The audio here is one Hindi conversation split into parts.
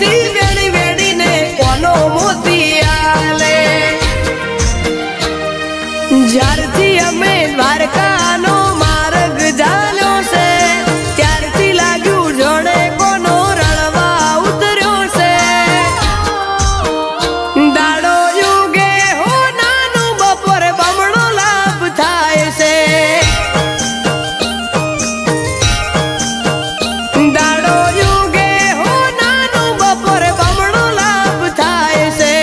थी वेड़ी वेड़ी ने कोनो मोती आले ज्यारथी अमे द्वारका नो मार्ग जाल्यो से त्यारथी लाग्यू जोड़े कोनो रळवा उतर्यो से दाड़ो युगे हो नानु बपोर बमणो लाभ थाय से दाड़ो युगे हो नानु बपोर बमणो लाभ थाय से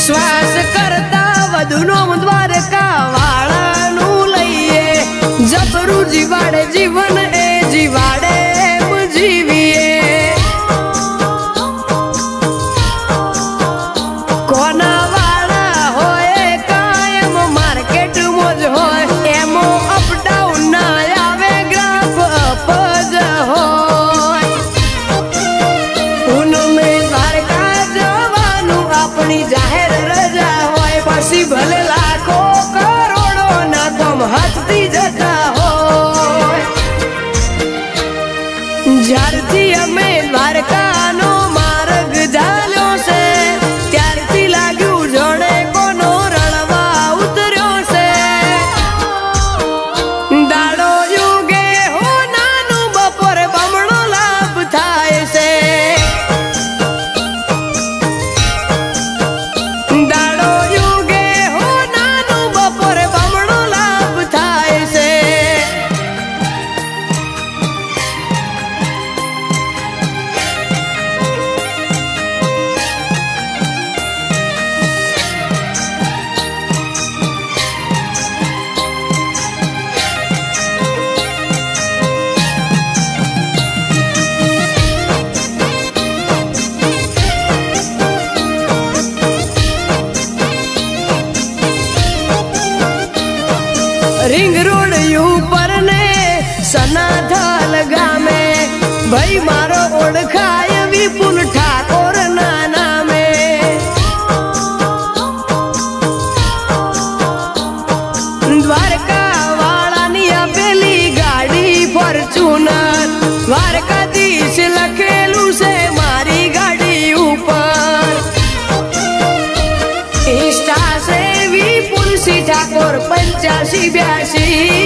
श्वास करता वधुनो द्वारका वाळानु लईए जबरू जीवाड़े जीवन ए जीवाड़े जीवीए कोना वाला होए कायम मार्केट मोज होए एमो अप डाउन ना आवे ग्राफ अपज होए उनमें द्वारका जवानु अपनी जाहिर रजा होए पसी भले लाखों करोड़ों ना कम हस्ती जता होए ज्यारथी अमे द्वारका नो मार्ग जाल्यो से त्यारथी लाग्यू जोड़े कोनो रळवा उतर्यो से दाड़ो युगे हो नानु बपोर बमणो लाभ थाय से दाड़ो युगे हो नानु बपोर बमणो लाभ थाय से रिंग रोड ऊपर ने सनाथल गामे भाई मारो ओळखाय विपुल ठाकोर नाना में द्वारका वाळानी आपेली गाड़ी फॉर्च्यूनर द्वारकाधीश लखेलू से मारी गाड़ी ऊपर इंस्टा से विपुल सी ठाकोर 8582